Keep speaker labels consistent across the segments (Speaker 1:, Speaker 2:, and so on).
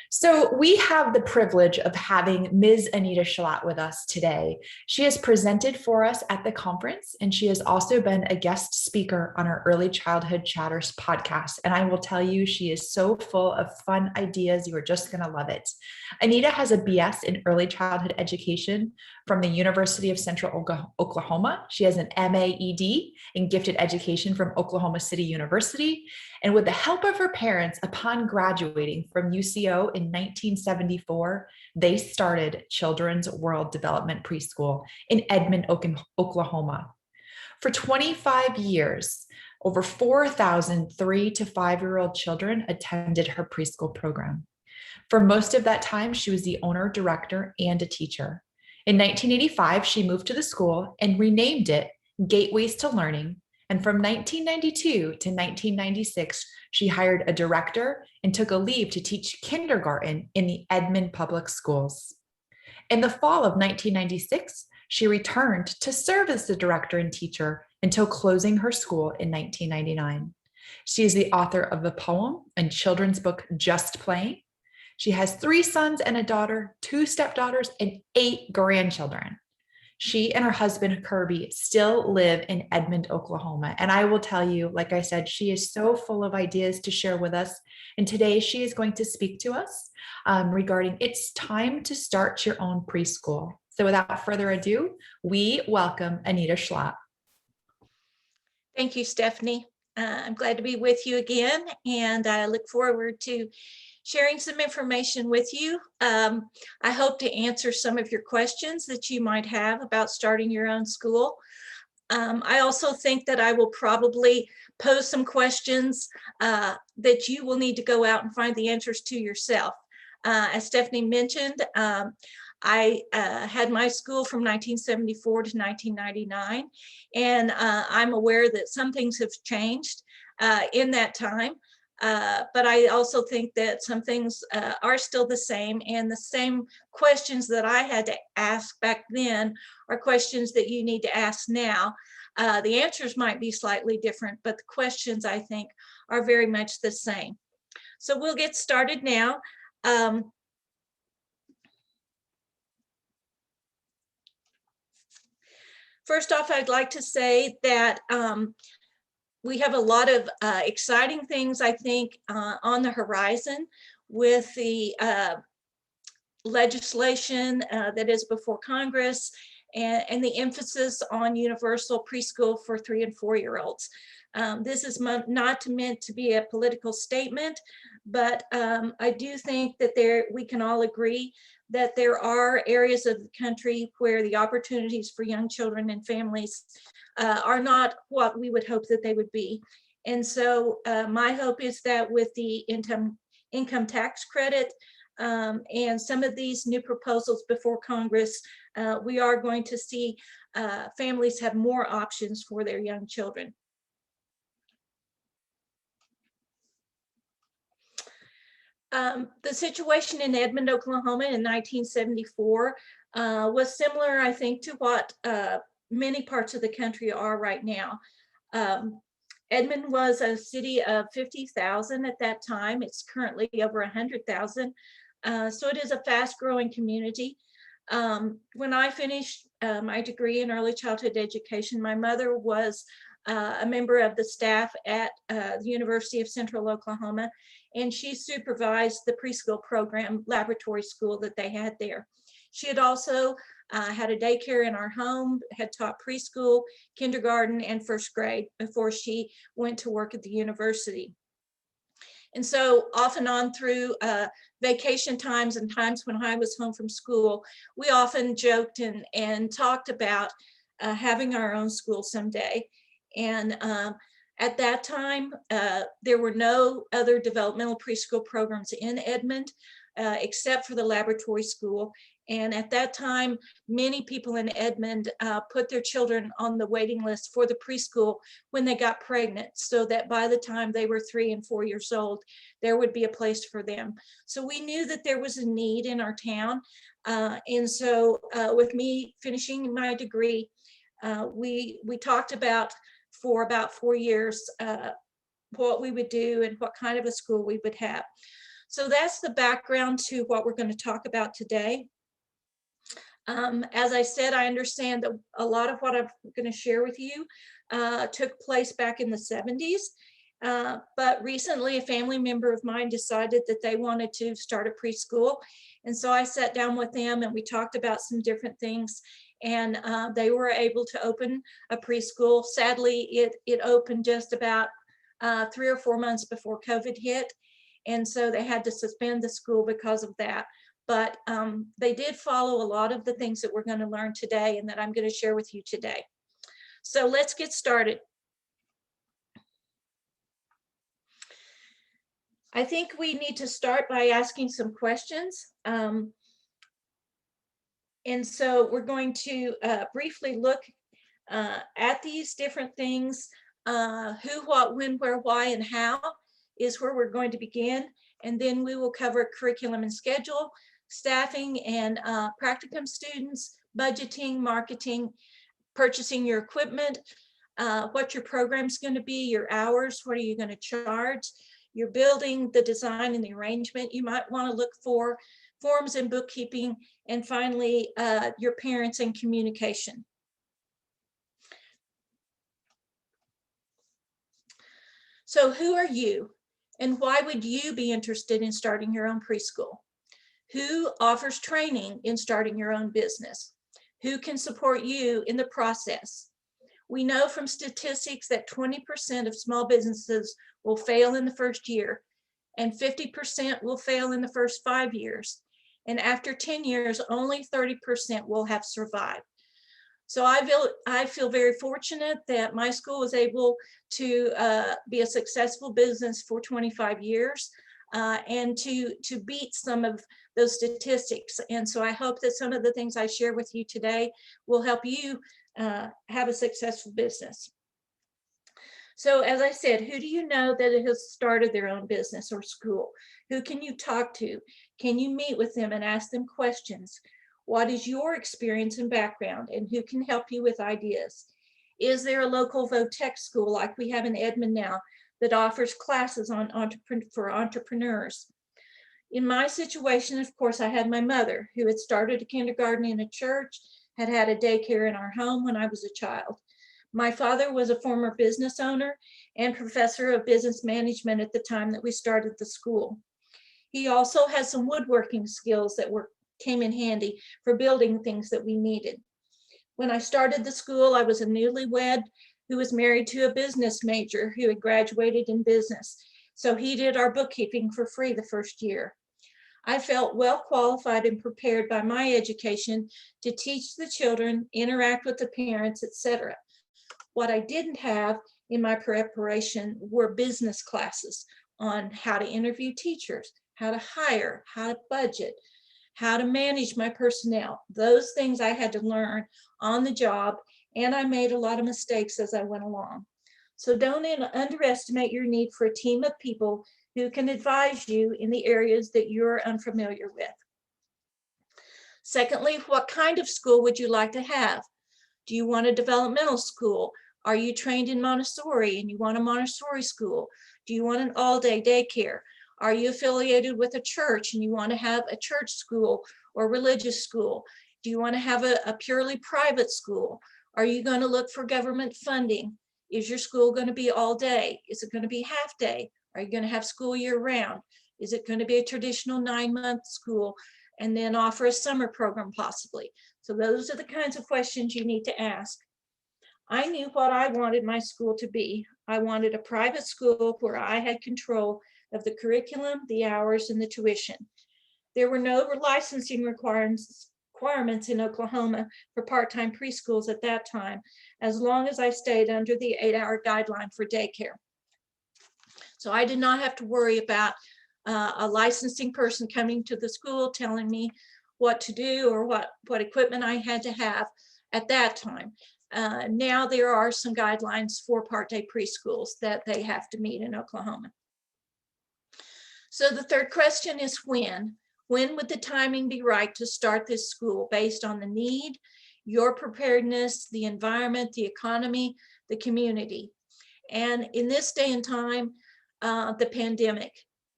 Speaker 1: So we have the privilege of having Ms. Anita Schlaht with us today. She has presented for us at the conference, and she has also been a guest speaker on our Early Childhood Chatters podcast. And I will tell you, she is so full of fun ideas. You are just going to love it. Anita has a BS in early childhood education from the University of Central Oklahoma. She has an MAED in gifted education from Oklahoma City University. And with the help of her parents, upon graduating from UCO in 1974, they started Children's World Development Preschool in Edmond, Oklahoma. For 25 years, over 4,000 3 to 5-year-old children attended her preschool program. For most of that time, she was the owner, director, and a teacher. In 1985, she moved to the school and renamed it Gateways to Learning. And from 1992 to 1996, she hired a director and took a leave to teach kindergarten in the Edmond Public Schools. In the fall of 1996, she returned to serve as the director and teacher until closing her school in 1999. She is the author of the poem and children's book, Just Playing. She has 3 sons and a daughter, 2 stepdaughters, and 8 grandchildren. She and her husband, Kirby, still live in Edmond, Oklahoma. And I will tell you, like I said, she is so full of ideas to share with us. And today she is going to speak to us regarding it's time to start your own preschool. So without further ado, we welcome Anita Schlaht.
Speaker 2: Thank you, Stephanie. I'm glad to be with you again, and I look forward to sharing some information with you. I hope to answer some of your questions that you might have about starting your own school. I also think that I will probably pose some questions that you will need to go out and find the answers to yourself. As Stephanie mentioned, I had my school from 1974 to 1999, and I'm aware that some things have changed in that time. But I also think that some things are still the same, and the same questions that I had to ask back then are questions that you need to ask now. The answers might be slightly different, but the questions, I think, are very much the same. So we'll get started now. First off, I'd like to say that we have a lot of exciting things, I think, on the horizon with the legislation that is before Congress and the emphasis on universal preschool for 3 and 4-year-olds. This is not meant to be a political statement, but I do think that we can all agree that there are areas of the country where the opportunities for young children and families are not what we would hope that they would be. And so my hope is that with the income tax credit and some of these new proposals before Congress, we are going to see families have more options for their young children. The situation in Edmond, Oklahoma in 1974 was similar, I think, to what many parts of the country are right now. Edmond was a city of 50,000 at that time. It's currently over 100,000. So it is a fast-growing community. When I finished my degree in early childhood education, my mother was a member of the staff at the University of Central Oklahoma, and she supervised the preschool program laboratory school that they had there. She had also had a daycare in our home, had taught preschool, kindergarten, and 1st grade before she went to work at the university. And so off and on through vacation times and times when I was home from school, we often joked and talked about having our own school someday. And at that time, there were no other developmental preschool programs in Edmond except for the laboratory school. And at that time, many people in Edmond put their children on the waiting list for the preschool when they got pregnant, so that by the time they were 3 and 4 years old, there would be a place for them. So we knew that there was a need in our town. And so with me finishing my degree, we talked about for about 4 years what we would do and what kind of a school we would have. So that's the background to what we're going to talk about today. As I said, I understand that a lot of what I'm going to share with you took place back in the 70s. But recently, a family member of mine decided that they wanted to start a preschool. And so I sat down with them and we talked about some different things. And they were able to open a preschool. Sadly, it opened just about 3 or 4 months before COVID hit. And so they had to suspend the school because of that. But they did follow a lot of the things that we're going to learn today and that I'm going to share with you today. So let's get started. I think we need to start by asking some questions. And so we're going to briefly look at these different things. Who, what, when, where, why, and how is where we're going to begin. And then we will cover curriculum and schedule, staffing and practicum students, budgeting, marketing, purchasing your equipment, what your program's going to be, your hours, what are you going to charge, your building, the design and the arrangement you might want to look for, forms and bookkeeping, and finally, your parents and communication. So who are you and why would you be interested in starting your own preschool? Who offers training in starting your own business? Who can support you in the process? We know from statistics that 20% of small businesses will fail in the first year, and 50% will fail in the first 5 years. And after 10 years, only 30% will have survived. So I feel very fortunate that my school was able to be a successful business for 25 years and to beat some of those statistics. And so I hope that some of the things I share with you today will help you have a successful business. So as I said, who do you know that has started their own business or school? Who can you talk to? Can you meet with them and ask them questions? What is your experience and background, and who can help you with ideas? Is there a local vo-tech school like we have in Edmond now that offers classes on for entrepreneurs? In my situation, of course, I had my mother who had started a kindergarten in a church, had had a daycare in our home when I was a child. My father was a former business owner and professor of business management at the time that we started the school. He also has some woodworking skills that came in handy for building things that we needed. When I started the school, I was a newlywed who was married to a business major who had graduated in business. So he did our bookkeeping for free the first year. I felt well qualified and prepared by my education to teach the children, interact with the parents, etc. What I didn't have in my preparation were business classes on how to interview teachers, how to hire, how to budget, how to manage my personnel. Those things I had to learn on the job, and I made a lot of mistakes as I went along. So don't underestimate your need for a team of people who can advise you in the areas that you're unfamiliar with. Secondly, what kind of school would you like to have? Do you want a developmental school? Are you trained in Montessori and you want a Montessori school? Do you want an all-day daycare? Are you affiliated with a church and you want to have a church school or religious school? Do you want to have a purely private school? Are you going to look for government funding? Is your school going to be all day? Is it going to be half day? Are you going to have school year round? Is it going to be a traditional 9-month school and then offer a summer program possibly? So those are the kinds of questions you need to ask. I knew what I wanted my school to be. I wanted a private school where I had control of the curriculum, the hours, and the tuition. There were no licensing requirements in Oklahoma for part-time preschools at that time, as long as I stayed under the 8-hour guideline for daycare. So I did not have to worry about a licensing person coming to the school telling me what to do or what equipment I had to have at that time. Now there are some guidelines for part-day preschools that they have to meet in Oklahoma. So the third question is when? When would the timing be right to start this school based on the need, your preparedness, the environment, the economy, the community? And in this day and time, the pandemic,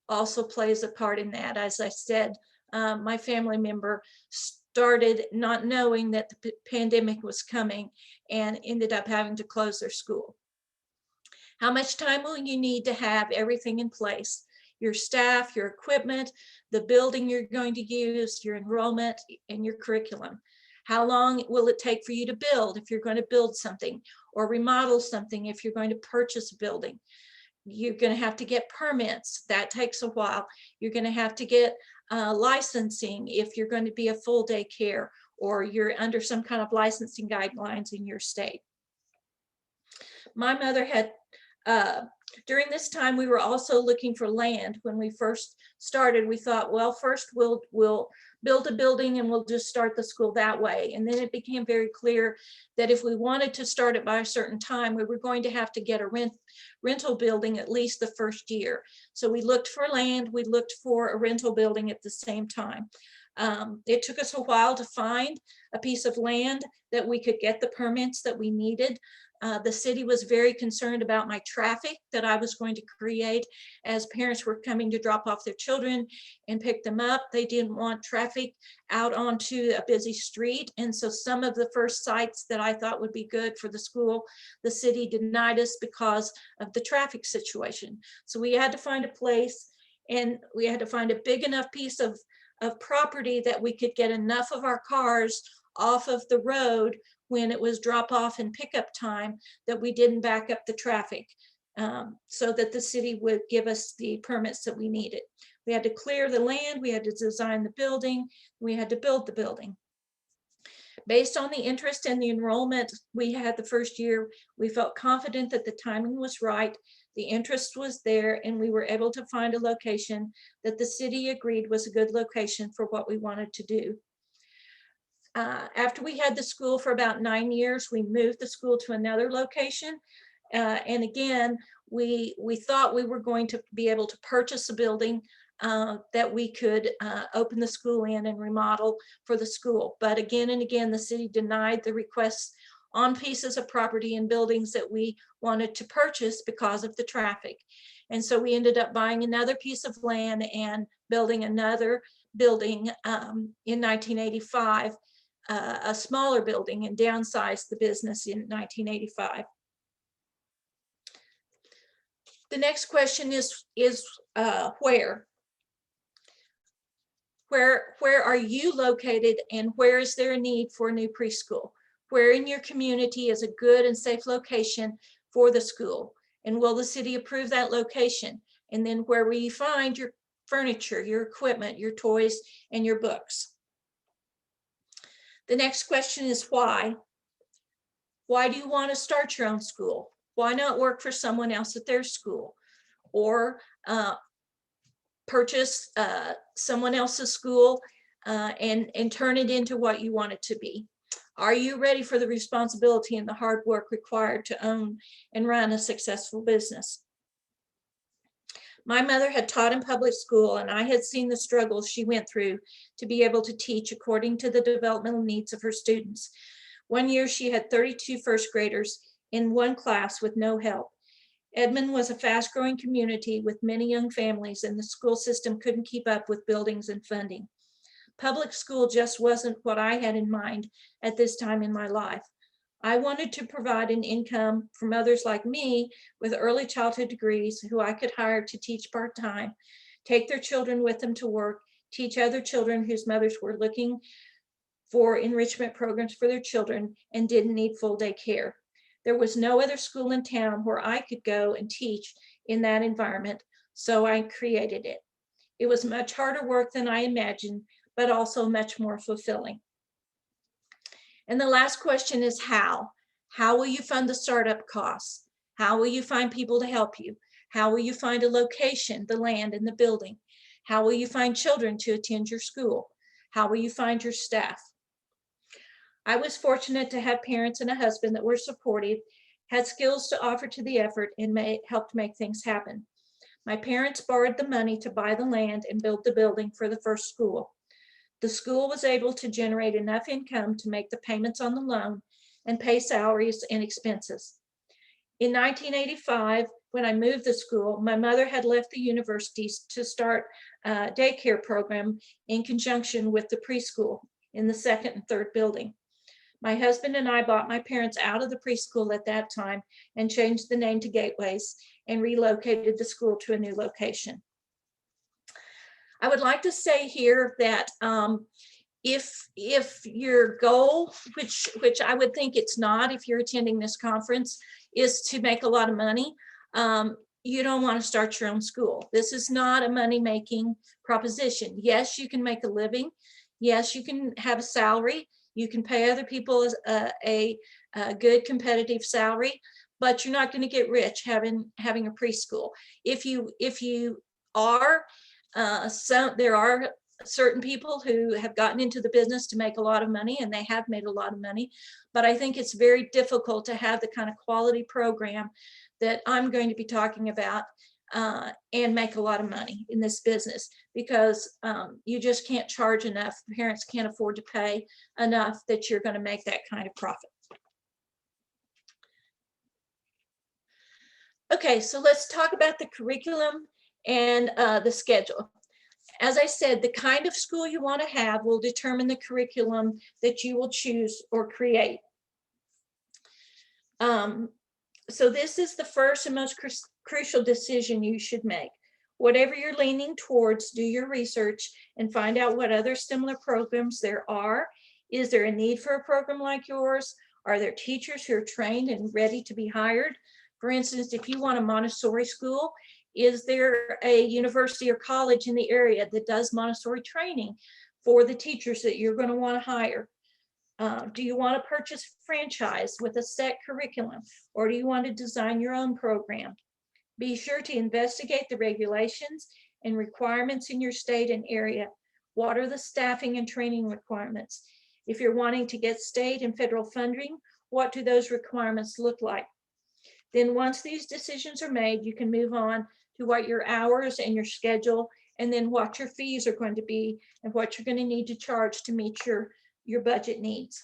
Speaker 2: also plays a part in that. As I said, my family member started not knowing that the pandemic was coming and ended up having to close their school. How much time will you need to have everything in place? Your staff, your equipment, the building you're going to use, your enrollment, and your curriculum. How long will it take for you to build if you're going to build something, or remodel something if you're going to purchase a building? You're going to have to get permits. That takes a while. You're going to have to get licensing if you're going to be a full day care, or you're under some kind of licensing guidelines in your state. My mother had, during this time, we were also looking for land. When we first started, we thought, well, first we'll build a building and we'll just start the school that way. And then it became very clear that if we wanted to start it by a certain time, we were going to have to get a rental building at least the first year. So we looked for land, we looked for a rental building at the same time. It took us a while to find a piece of land that we could get the permits that we needed. The city was very concerned about my traffic that I was going to create as parents were coming to drop off their children and pick them up. They didn't want traffic out onto a busy street. And so some of the first sites that I thought would be good for the school, the city denied us because of the traffic situation. So we had to find a place, and we had to find a big enough piece of property that we could get enough of our cars off of the road when it was drop off and pickup time, that we didn't back up the traffic, so that the city would give us the permits that we needed. We had to clear the land, we had to design the building, we had to build the building. Based on the interest and the enrollment we had the first year, we felt confident that the timing was right, the interest was there, and we were able to find a location that the city agreed was a good location for what we wanted to do. After we had the school for about 9 years, we moved the school to another location. And again, we thought we were going to be able to purchase a building that we could open the school in and remodel for the school. But again and again, the city denied the requests on pieces of property and buildings that we wanted to purchase because of the traffic. And so we ended up buying another piece of land and building another building in 1985. A smaller building, and downsized the business in 1985. The next question is where? Where are you located, and where is there a need for a new preschool? Where in your community is a good and safe location for the school? And will the city approve that location? And then where will you find your furniture, your equipment, your toys, and your books? The next question is why? Why do you want to start your own school? Why not work for someone else at their school, or purchase someone else's school and turn it into what you want it to be? Are you ready for the responsibility and the hard work required to own and run a successful business? My mother had taught in public school, and I had seen the struggles she went through to be able to teach according to the developmental needs of her students. One year she had 32 first graders in one class with no help. Edmond was a fast-growing community with many young families, and the school system couldn't keep up with buildings and funding. Public school just wasn't what I had in mind at this time in my life. I wanted to provide an income from others like me with early childhood degrees who I could hire to teach part-time, take their children with them to work, teach other children whose mothers were looking for enrichment programs for their children and didn't need full day care. There was no other school in town where I could go and teach in that environment, so I created it. It was much harder work than I imagined, but also much more fulfilling. And the last question is how? How will you fund the startup costs? How will you find people to help you? How will you find a location, the land and the building? How will you find children to attend your school? How will you find your staff? I was fortunate to have parents and a husband that were supportive, had skills to offer to the effort, and helped make things happen. My parents borrowed the money to buy the land and build the building for the first school. The school was able to generate enough income to make the payments on the loan and pay salaries and expenses. In 1985, when I moved the school, my mother had left the universities to start a daycare program in conjunction with the preschool in the second and third building. My husband and I bought my parents out of the preschool at that time and changed the name to Gateways and relocated the school to a new location. I would like to say here that if your goal, which I would think it's not if you're attending this conference, is to make a lot of money, you don't want to start your own school. This is not a money-making proposition. Yes, you can make a living. Yes, you can have a salary. You can pay other people a good competitive salary, but you're not going to get rich having a preschool. If you are, there are certain people who have gotten into the business to make a lot of money, and they have made a lot of money, but I think it's very difficult to have the kind of quality program that I'm going to be talking about and make a lot of money in this business, because you just can't charge enough. Parents can't afford to pay enough that you're going to make that kind of profit. Okay, so let's talk about the curriculum and the schedule. As I said, the kind of school you want to have will determine the curriculum that you will choose or create. So this is the first and most crucial decision you should make. Whatever you're leaning towards, do your research and find out what other similar programs there are. Is there a need for a program like yours? Are there teachers who are trained and ready to be hired? For instance, if you want a Montessori school, is there a university or college in the area that does Montessori training for the teachers that you're going to want to hire? Do you want to purchase a franchise with a set curriculum, or do you want to design your own program? Be sure to investigate the regulations and requirements in your state and area. What are the staffing and training requirements? If you're wanting to get state and federal funding, what do those requirements look like? Then once these decisions are made, you can move on to what your hours and your schedule, and then what your fees are going to be and what you're going to need to charge to meet your budget needs.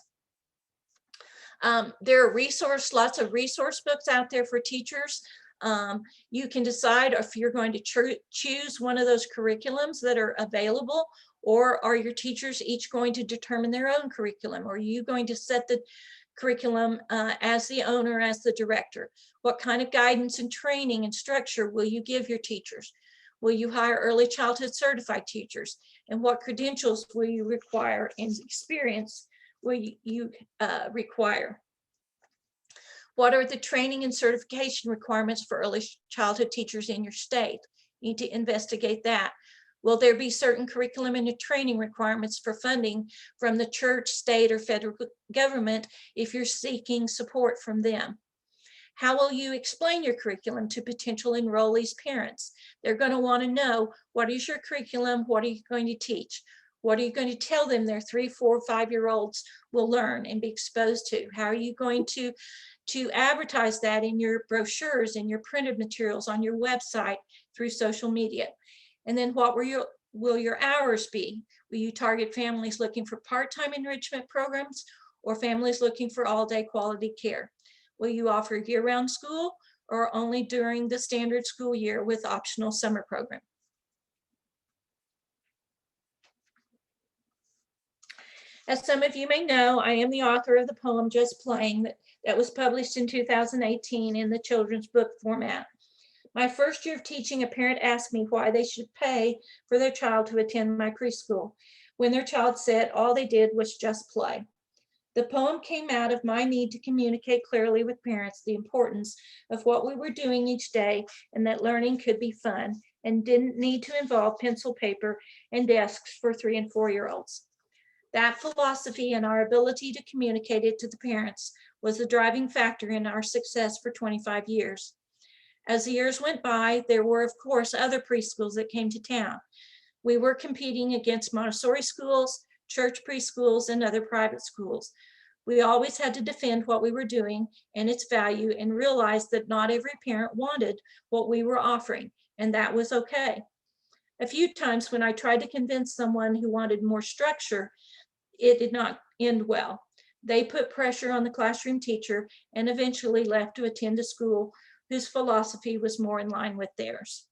Speaker 2: There are lots of resource books out there for teachers. You can decide if you're going to choose one of those curriculums that are available, or are your teachers each going to determine their own curriculum? Or are you going to set the curriculum as the owner, as the director? What kind of guidance and training and structure will you give your teachers? Will you hire early childhood certified teachers? And what credentials will you require and experience will you require? What are the training and certification requirements for early childhood teachers in your state? You need to investigate that. Will there be certain curriculum and training requirements for funding from the church, state, or federal government if you're seeking support from them? How will you explain your curriculum to potential enrollees' parents? They're going to want to know, what is your curriculum? What are you going to teach? What are you going to tell them their 3, 4, 5-year-olds will learn and be exposed to? How are you going to advertise that in your brochures, in your printed materials, on your website, through social media? And then what will your hours be? Will you target families looking for part-time enrichment programs or families looking for all-day quality care? Will you offer year-round school or only during the standard school year with optional summer program? As some of you may know, I am the author of the poem Just Playing that was published in 2018 in the children's book format. My first year of teaching, a parent asked me why they should pay for their child to attend my preschool when their child said all they did was just play. The poem came out of my need to communicate clearly with parents the importance of what we were doing each day, and that learning could be fun and didn't need to involve pencil, paper, and desks for 3- and 4-year-olds. That philosophy and our ability to communicate it to the parents was the driving factor in our success for 25 years. As the years went by, there were, of course, other preschools that came to town. We were competing against Montessori schools, church preschools, and other private schools. We always had to defend what we were doing and its value, and realize that not every parent wanted what we were offering, and that was okay. A few times when I tried to convince someone who wanted more structure, it did not end well. They put pressure on the classroom teacher and eventually left to attend a school whose philosophy was more in line with theirs.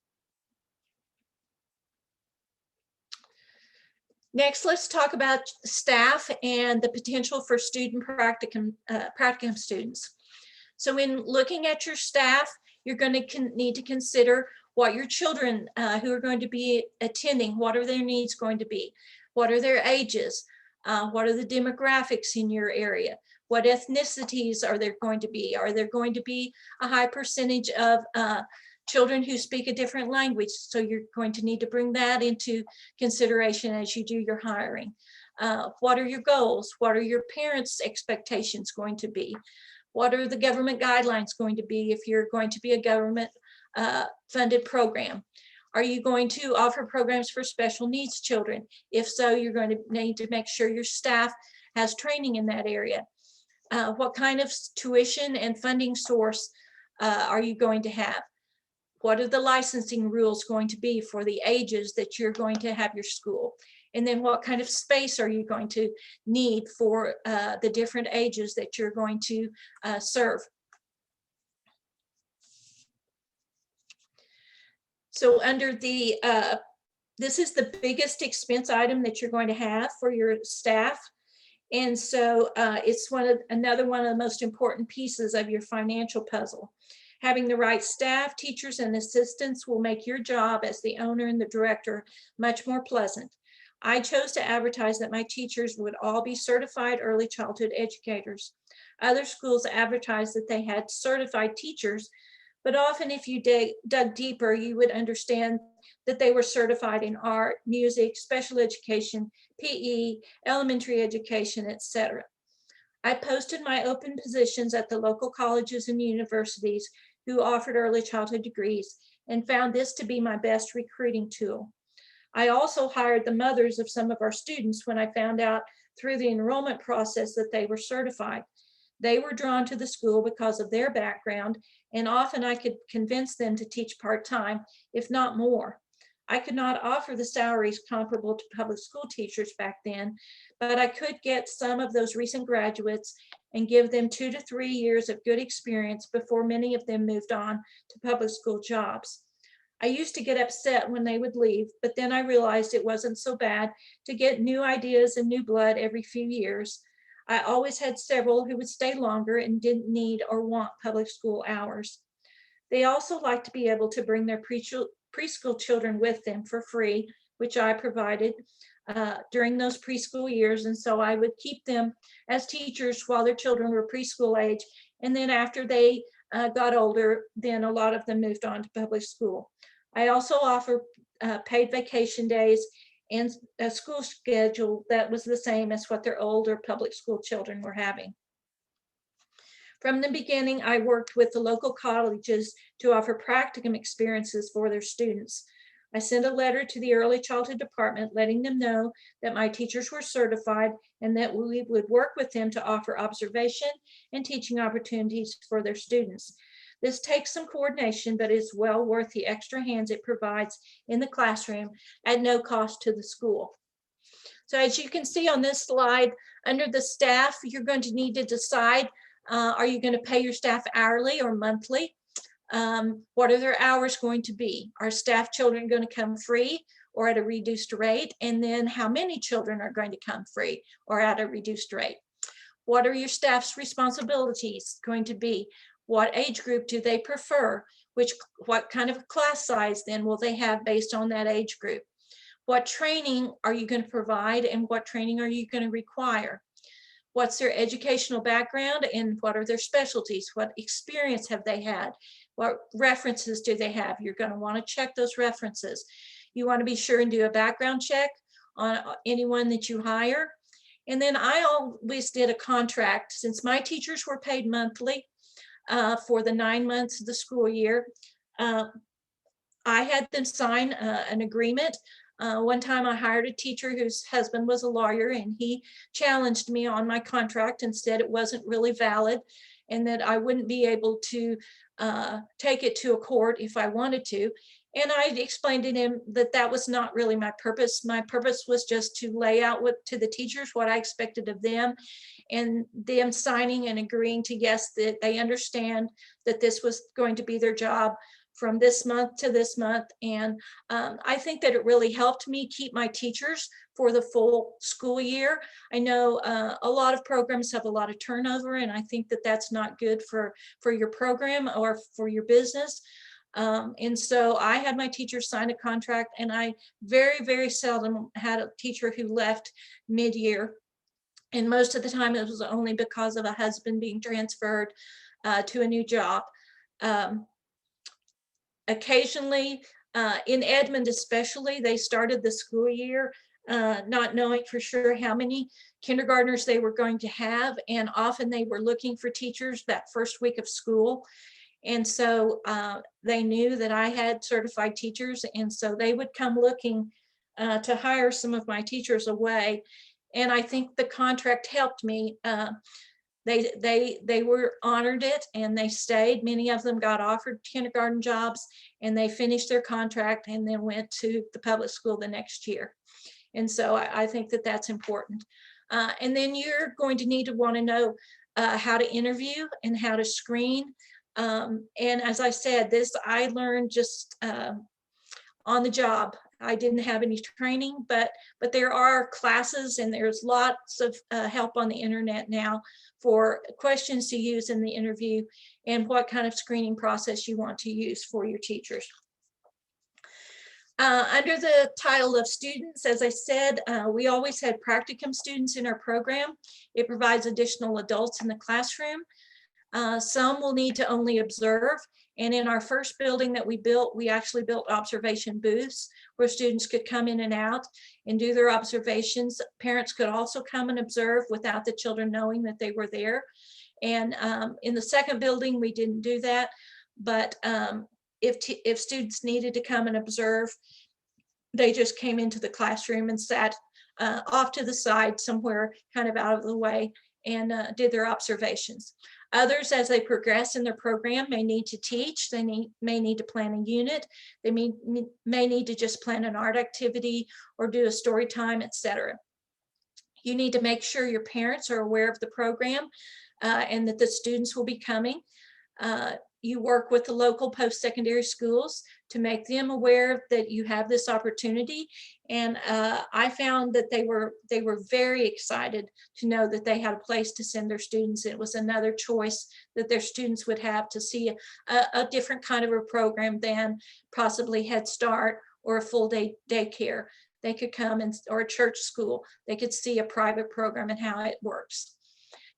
Speaker 2: Next, let's talk about staff and the potential for student practicum students. So in looking at your staff, you're going to need to consider what your children who are going to be attending, what are their needs going to be? What are their ages? What are the demographics in your area? What ethnicities are there going to be? Are there going to be a high percentage of children who speak a different language? So you're going to need to bring that into consideration as you do your hiring. What are your goals? What are your parents' expectations going to be? What are the government guidelines going to be if you're going to be a government funded program? Are you going to offer programs for special needs children? If so, you're going to need to make sure your staff has training in that area. What kind of tuition and funding source are you going to have? What are the licensing rules going to be for the ages that you're going to have your school? And then what kind of space are you going to need for the different ages that you're going to serve? So under the, this is the biggest expense item that you're going to have for your staff. And so it's another one of the most important pieces of your financial puzzle. Having the right staff, teachers, and assistants will make your job as the owner and the director much more pleasant. I chose to advertise that my teachers would all be certified early childhood educators. Other schools advertised that they had certified teachers, but often if you dug deeper, you would understand that they were certified in art, music, special education, PE, elementary education, etc. I posted my open positions at the local colleges and universities who offered early childhood degrees and found this to be my best recruiting tool. I also hired the mothers of some of our students when I found out through the enrollment process that they were certified. They were drawn to the school because of their background, and often I could convince them to teach part-time, if not more. I could not offer the salaries comparable to public school teachers back then, but I could get some of those recent graduates and give them 2 to 3 years of good experience before many of them moved on to public school jobs. I used to get upset when they would leave, but then I realized it wasn't so bad to get new ideas and new blood every few years. I always had several who would stay longer and didn't need or want public school hours. They also like to be able to bring their preschool children with them for free, which I provided during those preschool years. And so I would keep them as teachers while their children were preschool age. And then after they got older, then a lot of them moved on to public school. I also offer paid vacation days and a school schedule that was the same as what their older public school children were having. From the beginning, I worked with the local colleges to offer practicum experiences for their students. I sent a letter to the early childhood department letting them know that my teachers were certified and that we would work with them to offer observation and teaching opportunities for their students. This takes some coordination, but is well worth the extra hands it provides in the classroom at no cost to the school. So as you can see on this slide, under the staff, you're going to need to decide, are you going to pay your staff hourly or monthly? What are their hours going to be? Are staff children going to come free or at a reduced rate? And then how many children are going to come free or at a reduced rate? What are your staff's responsibilities going to be? What age group do they prefer? What kind of class size then will they have based on that age group? What training are you going to provide and what training are you going to require? What's their educational background and what are their specialties? What experience have they had? What references do they have? You're going to want to check those references. You want to be sure and do a background check on anyone that you hire. And then I always did a contract. Since my teachers were paid monthly for the 9 months of the school year, I had them sign an agreement. One time I hired a teacher whose husband was a lawyer and he challenged me on my contract and said it wasn't really valid and that I wouldn't be able to take it to a court if I wanted to. And I explained to him that that was not really my purpose. My purpose was just to lay out to the teachers what I expected of them, and them signing and agreeing to yes, that they understand that this was going to be their job from this month to this month. And I think that it really helped me keep my teachers for the full school year. I know a lot of programs have a lot of turnover, and I think that that's not good for your program or for your business. And so I had my teachers sign a contract, and I very, very seldom had a teacher who left mid-year. And most of the time it was only because of a husband being transferred to a new job. Occasionally, in Edmond especially, they started the school year not knowing for sure how many kindergartners they were going to have, and often they were looking for teachers that first week of school. And so they knew that I had certified teachers, and so they would come looking to hire some of my teachers away. And I think the contract helped me. They were honored it, and they stayed. Many of them got offered kindergarten jobs, and they finished their contract and then went to the public school the next year. And so I think that that's important. And then you're going to need to want to know how to interview and how to screen. And as I said, this I learned just on the job. I didn't have any training, but there are classes, and there's lots of help on the internet now for questions to use in the interview and what kind of screening process you want to use for your teachers. Under the title of students, as I said, we always had practicum students in our program. It provides additional adults in the classroom. Some will need to only observe. And in our first building that we built, we actually built observation booths where students could come in and out and do their observations. Parents could also come and observe without the children knowing that they were there. And in the second building, we didn't do that. But if students needed to come and observe, they just came into the classroom and sat off to the side somewhere kind of out of the way and did their observations. Others, as they progress in their program, may need to teach. They may need to plan a unit. They may need to just plan an art activity or do a story time, etc. You need to make sure your parents are aware of the program and that the students will be coming. You work with the local post-secondary schools to make them aware that you have this opportunity. And I found that they were very excited to know that they had a place to send their students. It was another choice that their students would have to see a different kind of a program than possibly Head Start or a full day daycare. They could come or a church school. They could see a private program and how it works.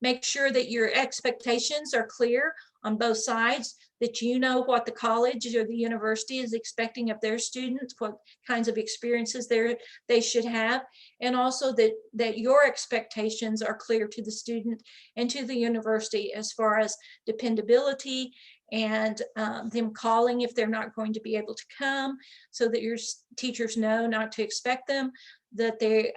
Speaker 2: Make sure that your expectations are clear on both sides, that you know what the college or the university is expecting of their students, what kinds of experiences they should have, and also that your expectations are clear to the student and to the university as far as dependability and them calling if they're not going to be able to come, so that your teachers know not to expect them, that they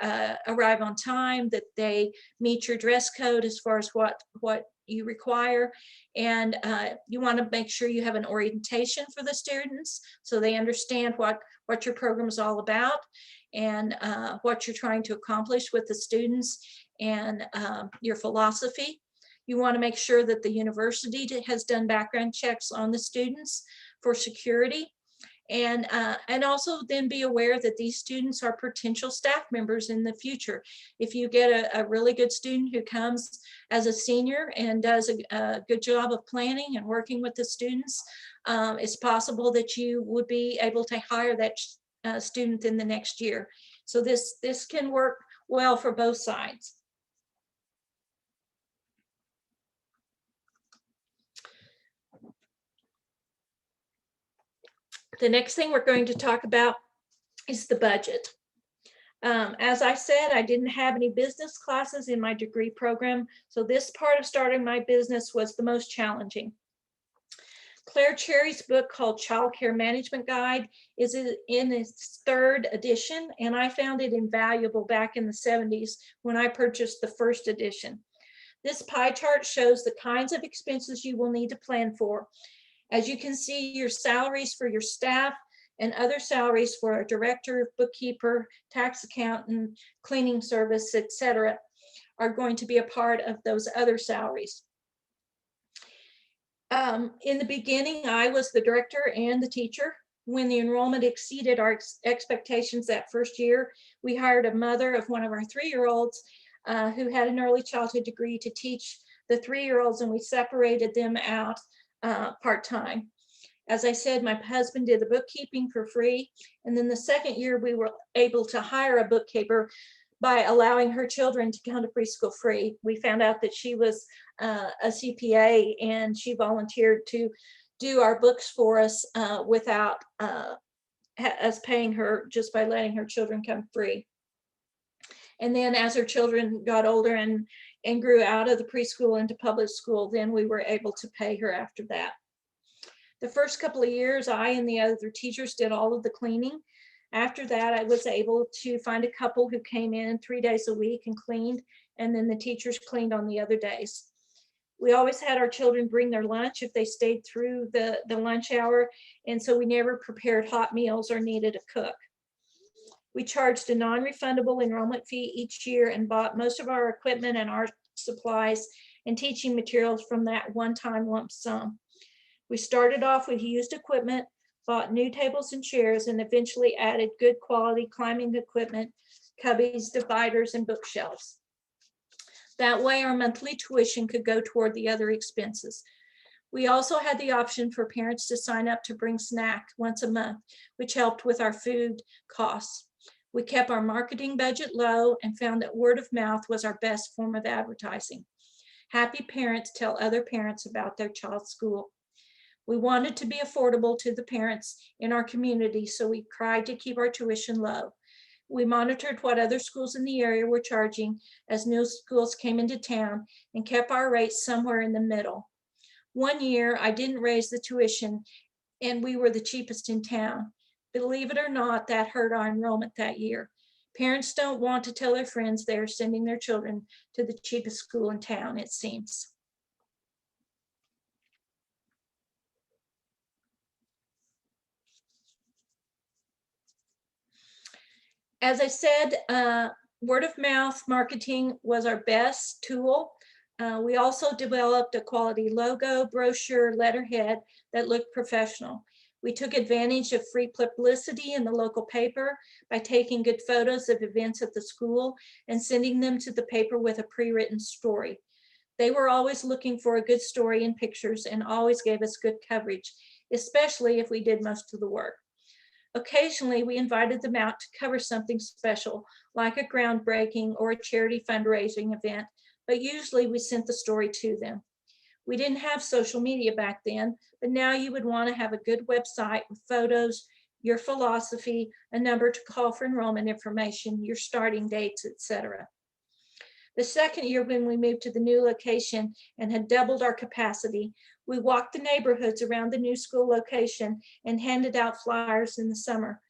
Speaker 2: arrive on time, that they meet your dress code as far as what you require. And you want to make sure you have an orientation for the students so they understand what your program is all about and what you're trying to accomplish with the students and your philosophy. You want to make sure that the university has done background checks on the students for security. And also then be aware that these students are potential staff members in the future. If you get a really good student who comes as a senior and does a good job of planning and working with the students, it's possible that you would be able to hire that student in the next year. So this can work well for both sides. The next thing we're going to talk about is the budget. As I said, I didn't have any business classes in my degree program, so this part of starting my business was the most challenging. Claire Cherry's book called Child Care Management Guide is in its 3rd edition, and I found it invaluable back in the 70s when I purchased the 1st edition. This pie chart shows the kinds of expenses you will need to plan for. As you can see, your salaries for your staff, and other salaries for a director, bookkeeper, tax accountant, cleaning service, etc., are going to be a part of those other salaries. In the beginning, I was the director and the teacher. When the enrollment exceeded our expectations that first year, we hired a mother of one of our 3-year-olds who had an early childhood degree to teach the 3-year-olds, and we separated them out part-time. As I said, my husband did the bookkeeping for free. And then the second year, we were able to hire a bookkeeper by allowing her children to come to preschool free. We found out that she was a CPA, and she volunteered to do our books for us without us paying her, just by letting her children come free. And then as her children got older and grew out of the preschool into public school, then we were able to pay her after that. The first couple of years, I and the other teachers did all of the cleaning. After that, I was able to find a couple who came in 3 days a week and cleaned, and then the teachers cleaned on the other days. We always had our children bring their lunch if they stayed through the lunch hour, and so we never prepared hot meals or needed a cook. We charged a non-refundable enrollment fee each year and bought most of our equipment and art supplies and teaching materials from that one-time lump sum. We started off with used equipment, bought new tables and chairs, and eventually added good quality climbing equipment, cubbies, dividers, and bookshelves. That way our monthly tuition could go toward the other expenses. We also had the option for parents to sign up to bring snack once a month, which helped with our food costs. We kept our marketing budget low and found that word of mouth was our best form of advertising. Happy parents tell other parents about their child's school. We wanted to be affordable to the parents in our community, so we tried to keep our tuition low. We monitored what other schools in the area were charging as new schools came into town and kept our rates somewhere in the middle. One year, I didn't raise the tuition, and we were the cheapest in town. Believe it or not, that hurt our enrollment that year. Parents don't want to tell their friends they're sending their children to the cheapest school in town, it seems. As I said, word of mouth marketing was our best tool. We also developed a quality logo, brochure, letterhead that looked professional. We took advantage of free publicity in the local paper by taking good photos of events at the school and sending them to the paper with a pre-written story. They were always looking for a good story and pictures and always gave us good coverage, especially if we did most of the work. Occasionally, we invited them out to cover something special, like a groundbreaking or a charity fundraising event, but usually we sent the story to them. We didn't have social media back then, but now you would want to have a good website with photos, your philosophy, a number to call for enrollment information, your starting dates, etc. The second year, when we moved to the new location and had doubled our capacity, we walked the neighborhoods around the new school location and handed out flyers in the summer.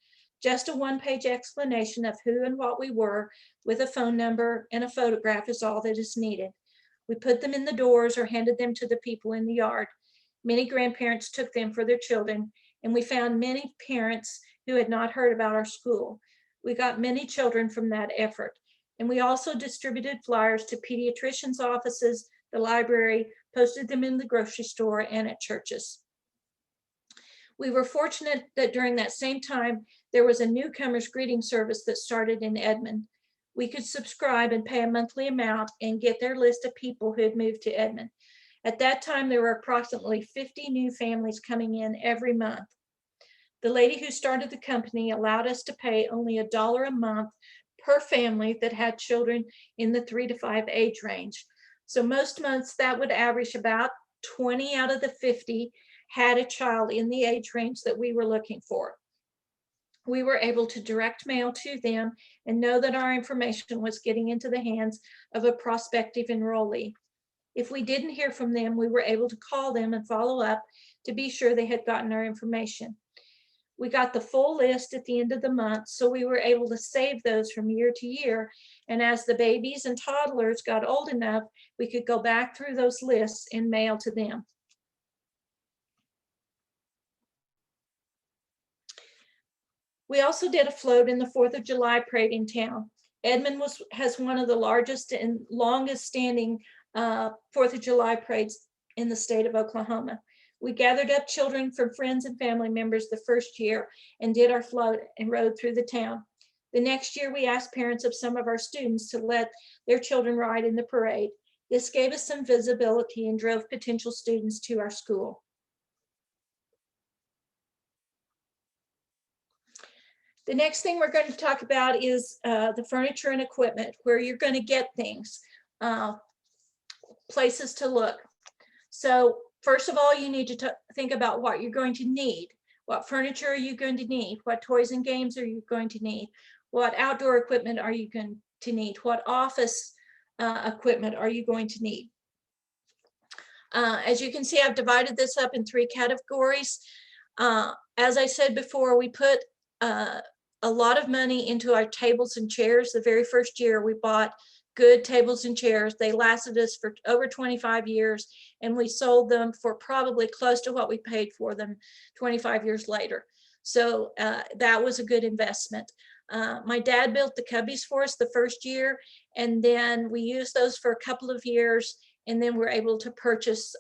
Speaker 2: Just a one-page explanation of who and what we were with a phone number and a photograph is all that is needed. We put them in the doors or handed them to the people in the yard. Many grandparents took them for their children, and we found many parents who had not heard about our school. We got many children from that effort. And we also distributed flyers to pediatricians' offices, the library, posted them in the grocery store and at churches. We were fortunate that during that same time, there was a newcomers greeting service that started in Edmond. We could subscribe and pay a monthly amount and get their list of people who had moved to Edmond. At that time, there were approximately 50 new families coming in every month. The lady who started the company allowed us to pay only $1 a month per family that had children in the 3 to 5 age range. So most months that would average about 20 out of the 50 had a child in the age range that we were looking for. We were able to direct mail to them and know that our information was getting into the hands of a prospective enrollee. If we didn't hear from them, we were able to call them and follow up to be sure they had gotten our information. We got the full list at the end of the month, so we were able to save those from year to year. And as the babies and toddlers got old enough, we could go back through those lists and mail to them. We also did a float in the 4th of July parade in town. Edmond has one of the largest and longest standing 4th of July parades in the state of Oklahoma. We gathered up children from friends and family members the first year and did our float and rode through the town. The next year, we asked parents of some of our students to let their children ride in the parade. This gave us some visibility and drove potential students to our school. The next thing we're going to talk about is the furniture and equipment, where you're going to get things, places to look. So first of all, you need to think about what you're going to need. What furniture are you going to need? What toys and games are you going to need? What outdoor equipment are you going to need? What office equipment are you going to need? As you can see, I've divided this up in 3 categories. As I said before, we put a lot of money into our tables and chairs. The very first year we bought good tables and chairs. They lasted us for over 25 years, and we sold them for probably close to what we paid for them 25 years later. So that was a good investment. My dad built the cubbies for us the first year, and then we used those for a couple of years, and then we're able to purchase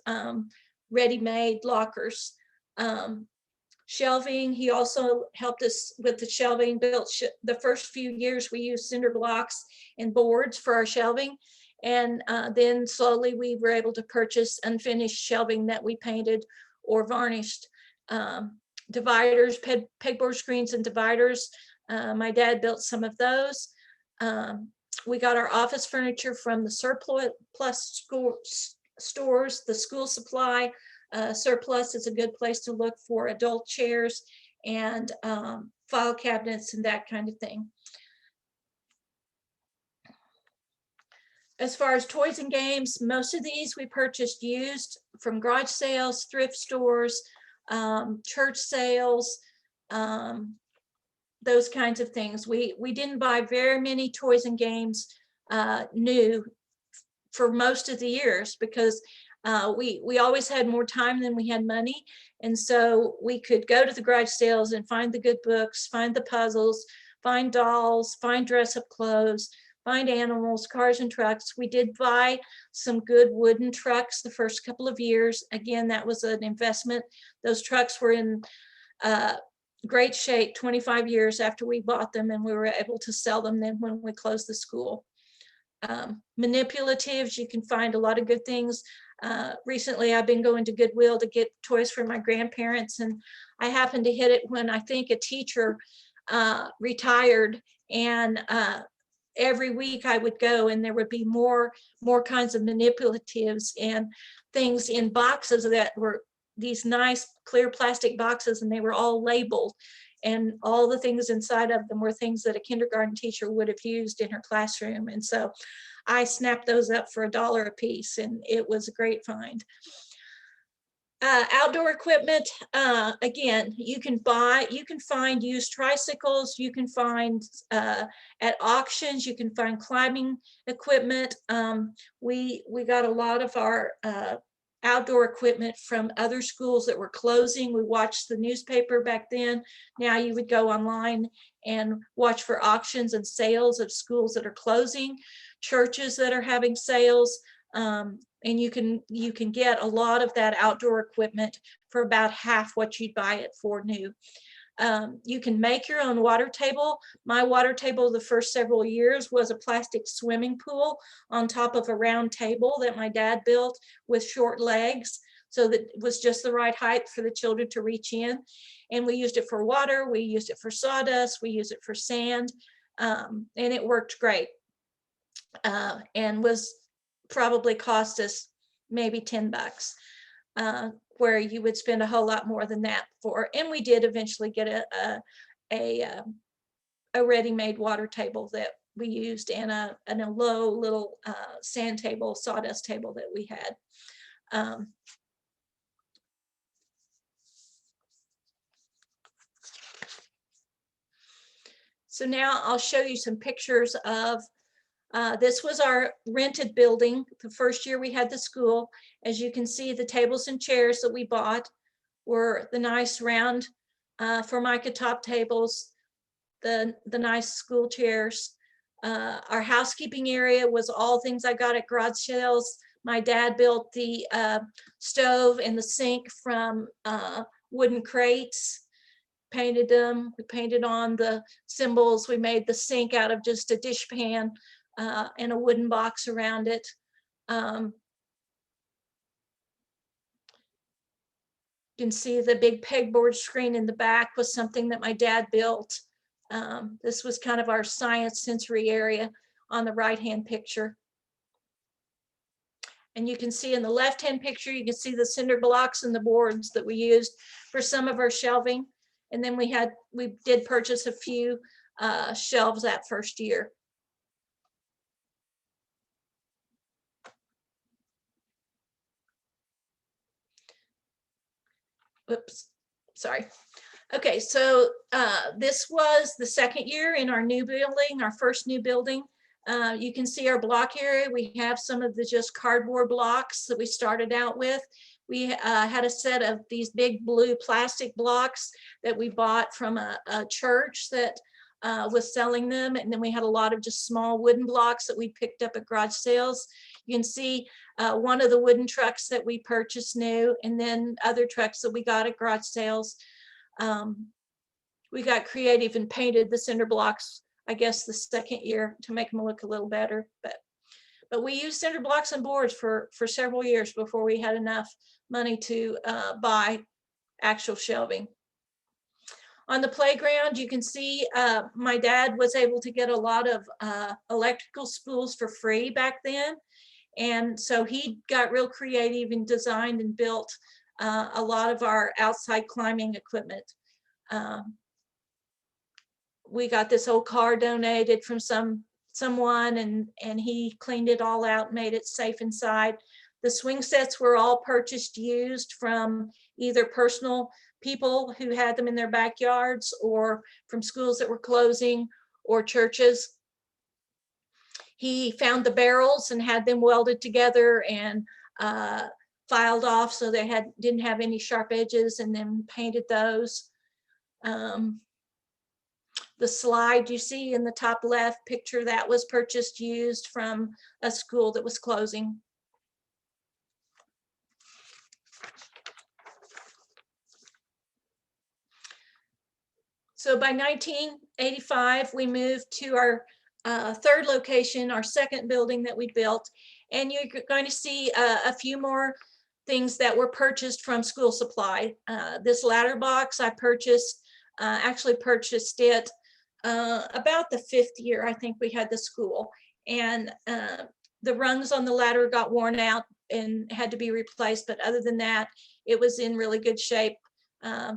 Speaker 2: ready-made lockers. Shelving, he also helped us with the shelving, built the first few years we used cinder blocks and boards for our shelving. And then slowly we were able to purchase unfinished shelving that we painted or varnished. Dividers, pegboard screens and dividers. My dad built some of those. We got our office furniture from the surplus stores, the school supply. Surplus is a good place to look for adult chairs and file cabinets and that kind of thing. As far as toys and games, most of these we purchased used from garage sales, thrift stores, church sales, those kinds of things. We didn't buy very many toys and games new for most of the years because we always had more time than we had money. And so we could go to the garage sales and find the good books, find the puzzles, find dolls, find dress-up clothes, find animals, cars and trucks. We did buy some good wooden trucks the first couple of years. Again, that was an investment. Those trucks were in great shape 25 years after we bought them, and we were able to sell them then when we closed the school. Manipulatives, you can find a lot of good things. Recently, I've been going to Goodwill to get toys for my grandparents, and I happened to hit it when I think a teacher retired, and every week I would go and there would be more kinds of manipulatives and things in boxes that were these nice clear plastic boxes, and they were all labeled, and all the things inside of them were things that a kindergarten teacher would have used in her classroom. And so I snapped those up for $1 a piece, and it was a great find. Outdoor equipment, again, you can find used tricycles, you can find at auctions, you can find climbing equipment. We got a lot of our outdoor equipment from other schools that were closing. We watched the newspaper back then. Now you would go online and watch for auctions and sales of schools that are closing, churches that are having sales. And you can get a lot of that outdoor equipment for about half what you'd buy it for new. You can make your own water table. My water table the first several years was a plastic swimming pool on top of a round table that my dad built with short legs, so that it was just the right height for the children to reach in. And we used it for water, we used it for sawdust, we used it for sand, and it worked great. And was probably cost us maybe $10, where you would spend a whole lot more than that for. And we did eventually get a ready-made water table that we used, and a low little sand table, sawdust table that we had. So now I'll show you some pictures of this was our rented building. The first year we had the school. As you can see, the tables and chairs that we bought were the nice round Formica top tables. the nice school chairs. Our housekeeping area was all things I got at garage sales. My dad built the stove and the sink from wooden crates, painted them. We painted on the symbols. We made the sink out of just a dishpan and a wooden box around it. You can see the big pegboard screen in the back was something that my dad built. This was kind of our science sensory area on the right-hand picture. And you can see in the left-hand picture, you can see the cinder blocks and the boards that we used for some of our shelving. And then we did purchase a few shelves that first year. Oops, sorry. Okay, so this was the second year in our new building, our first new building. You can see our block area. We have some of the just cardboard blocks that we started out with. We had a set of these big blue plastic blocks that we bought from a church that was selling them. And then we had a lot of just small wooden blocks that we picked up at garage sales. You can see one of the wooden trucks that we purchased new, and then other trucks that we got at garage sales. We got creative and painted the cinder blocks, I guess, the second year to make them look a little better. But we used cinder blocks and boards for several years before we had enough money to buy actual shelving. On the playground, you can see my dad was able to get a lot of electrical spools for free back then. And so he got real creative and designed and built a lot of our outside climbing equipment. We got this old car donated from someone, and he cleaned it all out, made it safe inside. The swing sets were all purchased used from either personal people who had them in their backyards, or from schools that were closing, or churches. He found the barrels and had them welded together and filed off so they didn't have any sharp edges, and then painted those. The slide you see in the top left picture, that was purchased used from a school that was closing. So by 1985, we moved to our third location, our second building that we built. And you're going to see a few more things that were purchased from school supply. This ladder box I purchased, actually purchased it about the 5th year I think we had the school. And the rungs on the ladder got worn out and had to be replaced. But other than that, it was in really good shape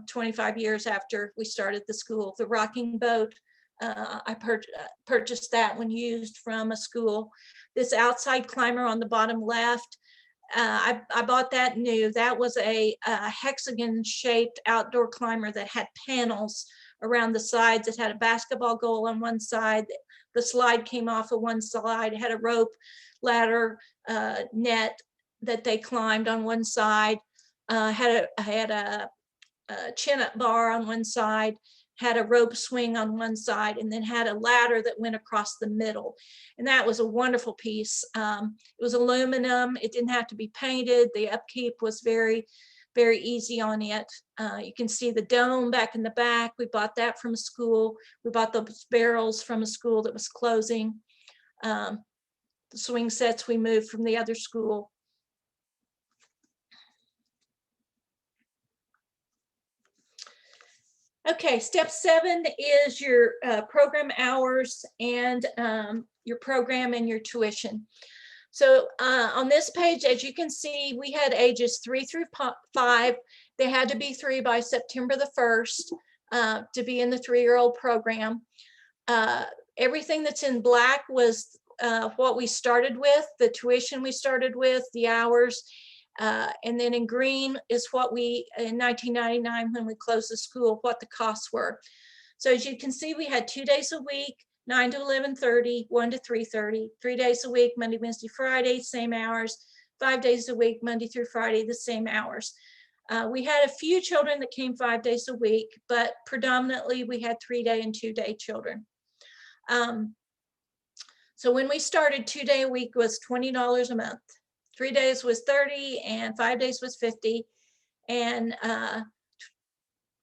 Speaker 2: 25 years after we started the school. The rocking boat, I purchased that one used from a school. This outside climber on the bottom left, I bought that new. That was a hexagon shaped outdoor climber that had panels around the sides. It had a basketball goal on one side. The slide came off of one side. It had a rope ladder net that they climbed on one side. Had a chin-up bar on one side, had a rope swing on one side, and then had a ladder that went across the middle. And that was a wonderful piece. It was aluminum. It didn't have to be painted. The upkeep was very, very easy on it. You can see the dome back in the back. We bought that from a school. We bought those barrels from a school that was closing. The swing sets we moved from the other school. Okay, step 7 is your program hours and your program and your tuition. So on this page, as you can see, we had ages 3 through 5. They had to be 3 by September the 1st to be in the 3-year-old program. Everything that's in black was what we started with, the tuition we started with, the hours. And then in green is what we, in 1999, when we closed the school, what the costs were. So as you can see, we had 2 days a week, 9 to 11:30, 1 to 3:30, 3 days a week, Monday, Wednesday, Friday, same hours, 5 days a week, Monday through Friday, the same hours. We had a few children that came 5 days a week, but predominantly we had 3-day and 2-day children. So when we started, 2-day a week was $20 a month. 3 days was $30 and 5 days was $50. And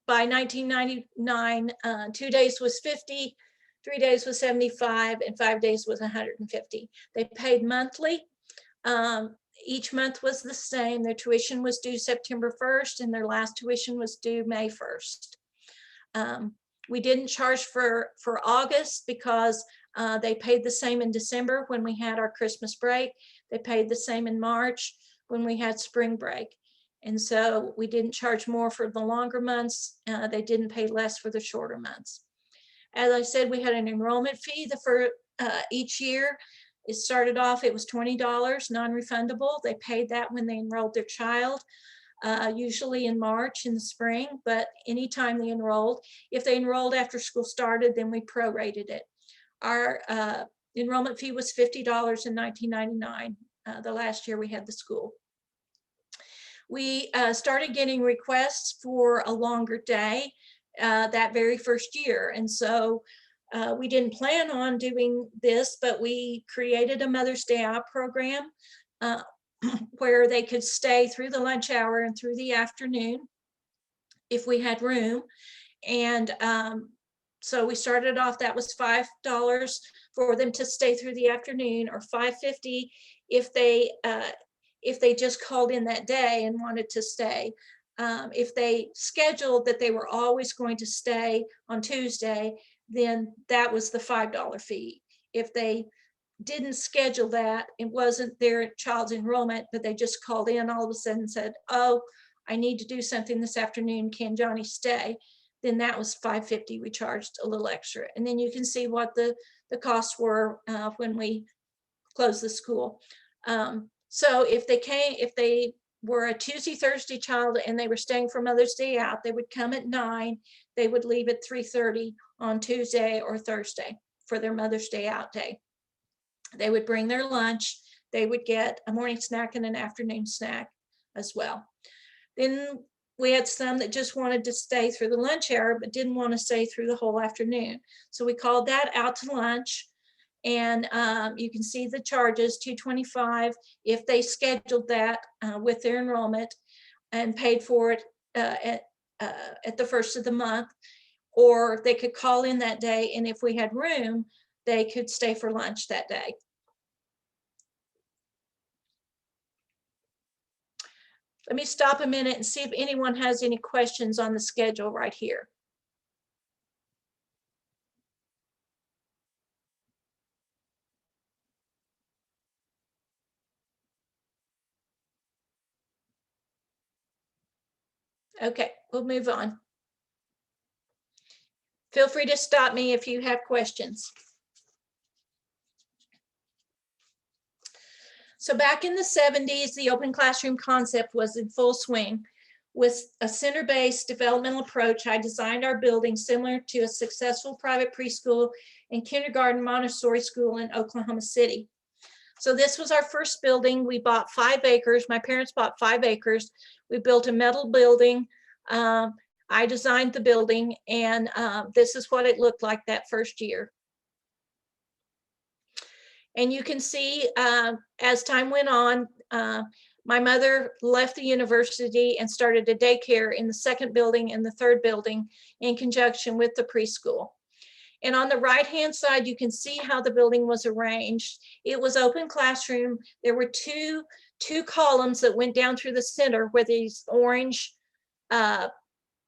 Speaker 2: by 1999, 2 days was $50, 3 days was $75, and 5 days was $150. They paid monthly. Each month was the same. Their tuition was due September 1st, and their last tuition was due May 1st. We didn't charge for August because they paid the same in December when we had our Christmas break. They paid the same in March when we had spring break. And so we didn't charge more for the longer months. They didn't pay less for the shorter months. As I said, we had an enrollment fee for each year. It started off, it was $20, non-refundable. They paid that when they enrolled their child, usually in March in the spring, but anytime they enrolled. If they enrolled after school started, then we prorated it. Our enrollment fee was $50 in 1999, the last year we had the school. We started getting requests for a longer day that very first year. And so we didn't plan on doing this, but we created a Mother's Day Out program where they could stay through the lunch hour and through the afternoon if we had room. And so we started off, that was $5 for them to stay through the afternoon, or $5.50 if they just called in that day and wanted to stay. If they scheduled that they were always going to stay on Tuesday, then that was the $5 fee. If they didn't schedule that, it wasn't their child's enrollment, but they just called in all of a sudden and said, oh, I need to do something this afternoon, can Johnny stay? Then that was $5.50, we charged a little extra. And then you can see what the costs were when we closed the school. So if they were a Tuesday, Thursday child and they were staying for Mother's Day Out, they would come at 9, they would leave at 3:30 on Tuesday or Thursday for their Mother's Day Out day. They would bring their lunch, they would get a morning snack and an afternoon snack as well. Then we had some that just wanted to stay through the lunch hour, but didn't want to stay through the whole afternoon. So we called that out to lunch. And you can see the charges, $225 if they scheduled that with their enrollment and paid for it at the first of the month, or they could call in that day, and if we had room, they could stay for lunch that day. Let me stop a minute and see if anyone has any questions on the schedule right here. Okay, we'll move on. Feel free to stop me if you have questions. So back in the 70s, the open classroom concept was in full swing. With a center-based developmental approach, I designed our building similar to a successful private preschool and kindergarten Montessori school in Oklahoma City. So this was our first building. We bought 5 acres. My parents bought 5 acres. We built a metal building. I designed the building, and this is what it looked like that first year. And you can see as time went on, my mother left the university and started a daycare in the second building and the third building in conjunction with the preschool. And on the right-hand side, you can see how the building was arranged. It was open classroom. There were two columns that went down through the center where these orange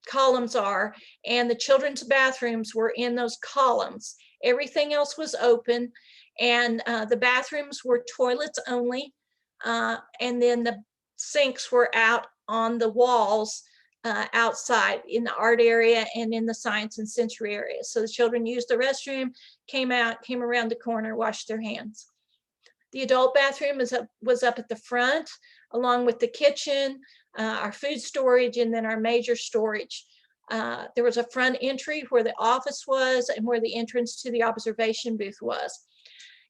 Speaker 2: columns are, and the children's bathrooms were in those columns. Everything else was open, and the bathrooms were toilets only, and then the sinks were out on the walls outside in the art area and in the science and sensory area. So the children used the restroom, came out, came around the corner, washed their hands. The adult bathroom was up at the front, along with the kitchen, our food storage, and then our major storage. There was a front entry where the office was and where the entrance to the observation booth was.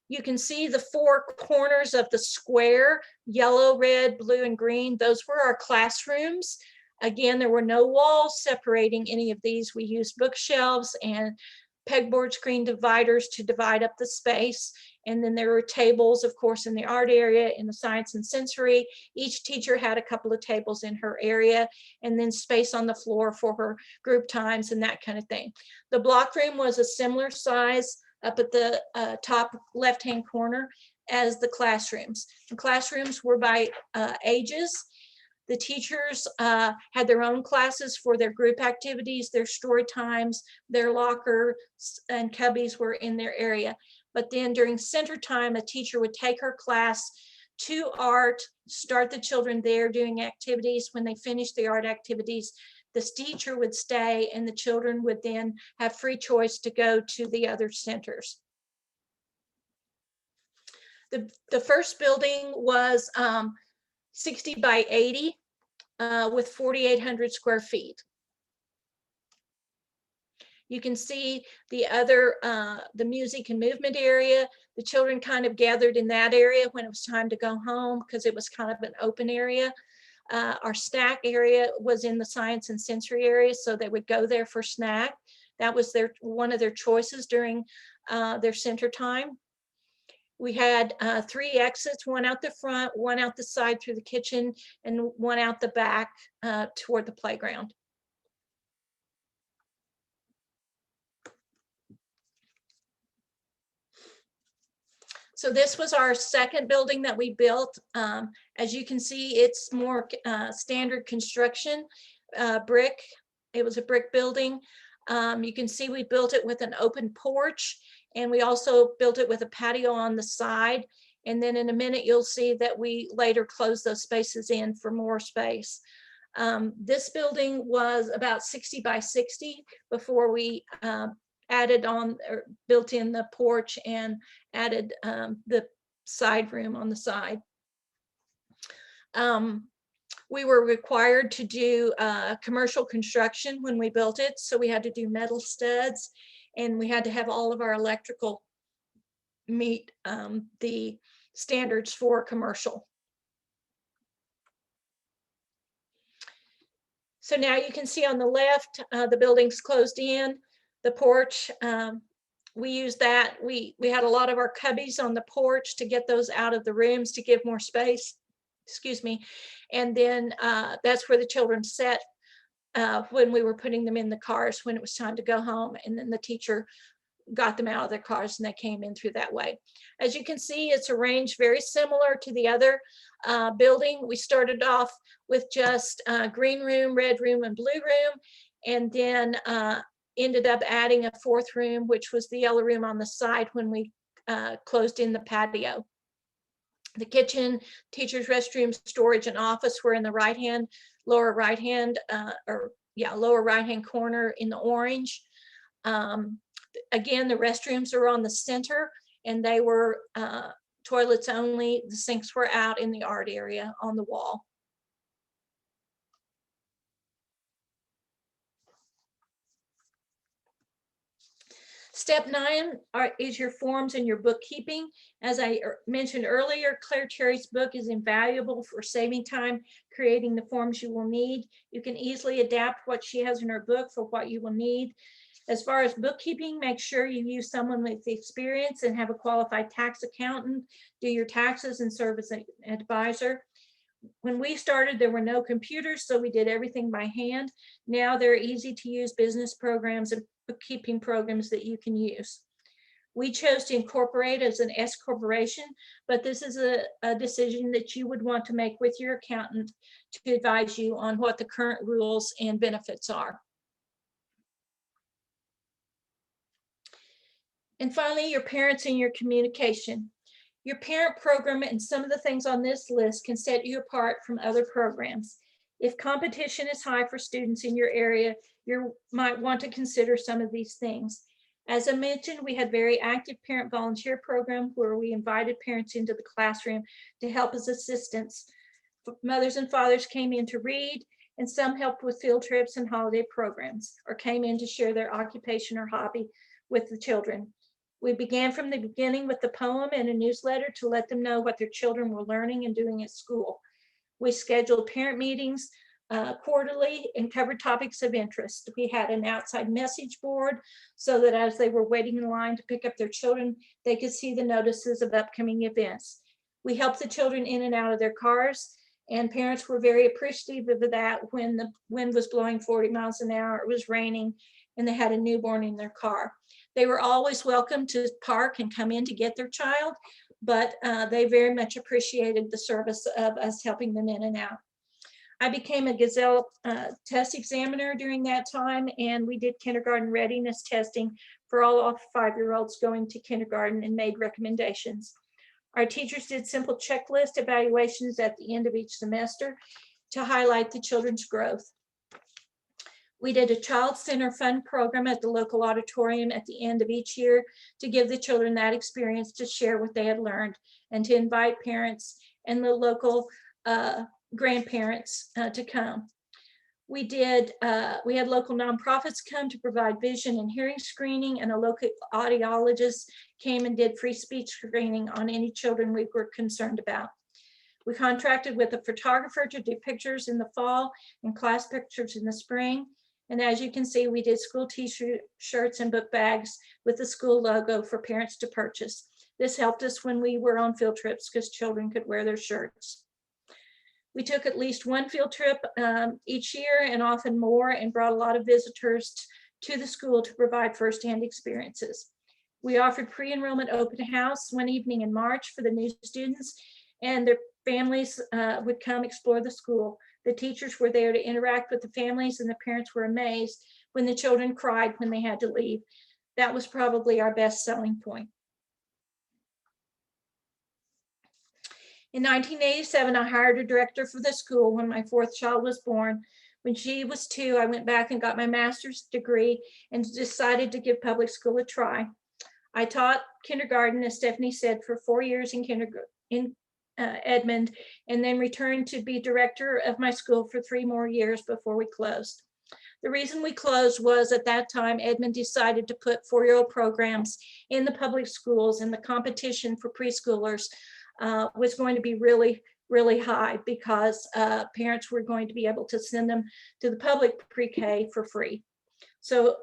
Speaker 2: You can see the 4 corners of the square, yellow, red, blue, and green. Those were our classrooms. Again, there were no walls separating any of these. We used bookshelves and pegboard screen dividers to divide up the space. And then there were tables, of course, in the art area, in the science and sensory. Each teacher had a couple of tables in her area, and then space on the floor for her group times and that kind of thing. The block room was a similar size up at the top left-hand corner as the classrooms. The classrooms were by ages. The teachers had their own classes for their group activities, their story times, their lockers and cubbies were in their area. But then during center time, a teacher would take her class to art, start the children there doing activities. When they finished the art activities, this teacher would stay and the children would then have free choice to go to the other centers. The first building was 60 by 80 with 4,800 square feet. You can see the other, the music and movement area. The children kind of gathered in that area when it was time to go home because it was kind of an open area. Our snack area was in the science and sensory area, so they would go there for snack. That was one of their choices during their center time. We had 3 exits, one out the front, one out the side through the kitchen, and one out the back toward the playground. So this was our second building that we built. As you can see, it's more standard construction, brick. It was a brick building. You can see we built it with an open porch, and we also built it with a patio on the side. And then in a minute, you'll see that we later closed those spaces in for more space. This building was about 60 by 60 before we added on or built in the porch and added the side room on the side. We were required to do commercial construction when we built it, so we had to do metal studs, and we had to have all of our electrical meet the standards for commercial. So now you can see on the left, the building's closed in. The porch, we used that. We had a lot of our cubbies on the porch to get those out of the rooms to give more space. Excuse me. And then that's where the children sat when we were putting them in the cars when it was time to go home. And then the teacher got them out of their cars and they came in through that way. As you can see, it's arranged very similar to the other building. We started off with just green room, red room, and blue room, and then ended up adding a 4th room, which was the yellow room on the side when we closed in the patio. The kitchen, teacher's restroom, storage, and office were in the right-hand, lower right-hand, lower right-hand corner in the orange. Again, the restrooms are on the center, and they were toilets only. The sinks were out in the art area on the wall. Step 9 is your forms and your bookkeeping. As I mentioned earlier, Claire Cherry's book is invaluable for saving time, creating the forms you will need. You can easily adapt what she has in her book for what you will need. As far as bookkeeping, make sure you use someone with experience and have a qualified tax accountant do your taxes and serve as an advisor. When we started, there were no computers, so we did everything by hand. Now there are easy to use business programs and bookkeeping programs that you can use. We chose to incorporate as an S corporation, but this is a decision that you would want to make with your accountant to advise you on what the current rules and benefits are. And finally, your parents and your communication. Your parent program and some of the things on this list can set you apart from other programs. If competition is high for students in your area, you might want to consider some of these things. As I mentioned, we had very active parent volunteer program where we invited parents into the classroom to help as assistants. Mothers and fathers came in to read, and some helped with field trips and holiday programs, or came in to share their occupation or hobby with the children. We began from the beginning with the poem and a newsletter to let them know what their children were learning and doing at school. We scheduled parent meetings quarterly and covered topics of interest. We had an outside message board so that as they were waiting in line to pick up their children, they could see the notices of upcoming events. We helped the children in and out of their cars, and parents were very appreciative of that when the wind was blowing 40 miles an hour, it was raining, and they had a newborn in their car. They were always welcome to park and come in to get their child, but they very much appreciated the service of us helping them in and out. I became a Gazelle test examiner during that time, and we did kindergarten readiness testing for all 5-year-olds going to kindergarten and made recommendations. Our teachers did simple checklist evaluations at the end of each semester to highlight the children's growth. We did a Child Center Fund program at the local auditorium at the end of each year to give the children that experience to share what they had learned and to invite parents and the local grandparents to come. We had local nonprofits come to provide vision and hearing screening, and a local audiologist came and did free speech screening on any children we were concerned about. We contracted with a photographer to do pictures in the fall and class pictures in the spring. And as you can see, we did school t-shirts and book bags with the school logo for parents to purchase. This helped us when we were on field trips because children could wear their shirts. We took at least one field trip each year and often more, and brought a lot of visitors to the school to provide firsthand experiences. We offered pre-enrollment open house one evening in March for the new students, and their families would come explore the school. The teachers were there to interact with the families, and the parents were amazed when the children cried when they had to leave. That was probably our best selling point. In 1987, I hired a director for the school when my 4th child was born. When she was 2, I went back and got my master's degree and decided to give public school a try. I taught kindergarten, as Stephanie said, for 4 years in Edmond, and then returned to be director of my school for 3 more years before we closed. The reason we closed was at that time, Edmond decided to put 4-year-old programs in the public schools, and the competition for preschoolers was going to be really, really high because parents were going to be able to send them to the public pre-K for free. So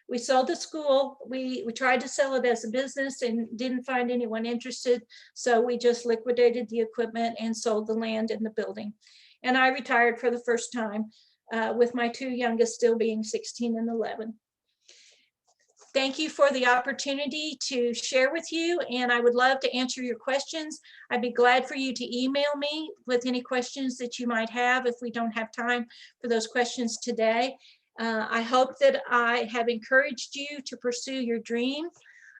Speaker 2: we sold the school. We tried to sell it as a business and didn't find anyone interested. So we just liquidated the equipment and sold the land and the building. And I retired for the first time with my 2 youngest still being 16 and 11. Thank you for the opportunity to share with you, and I would love to answer your questions. I'd be glad for you to email me with any questions that you might have if we don't have time for those questions today. I hope that I have encouraged you to pursue your dream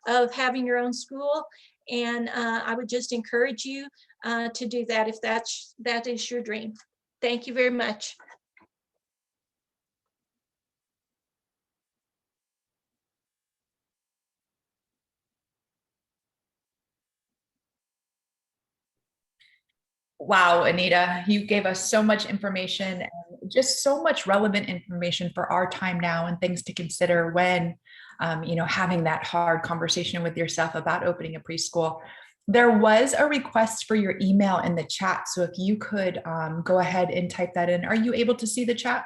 Speaker 2: of having your own school, and I would just encourage you to do that if that is your dream. Thank you very much.
Speaker 1: Wow, Anita, you gave us so much information and just so much relevant information for our time now and things to consider when, having that hard conversation with yourself about opening a preschool. There was a request for your email in the chat. So if you could go ahead and type that in. Are you able to see the chat?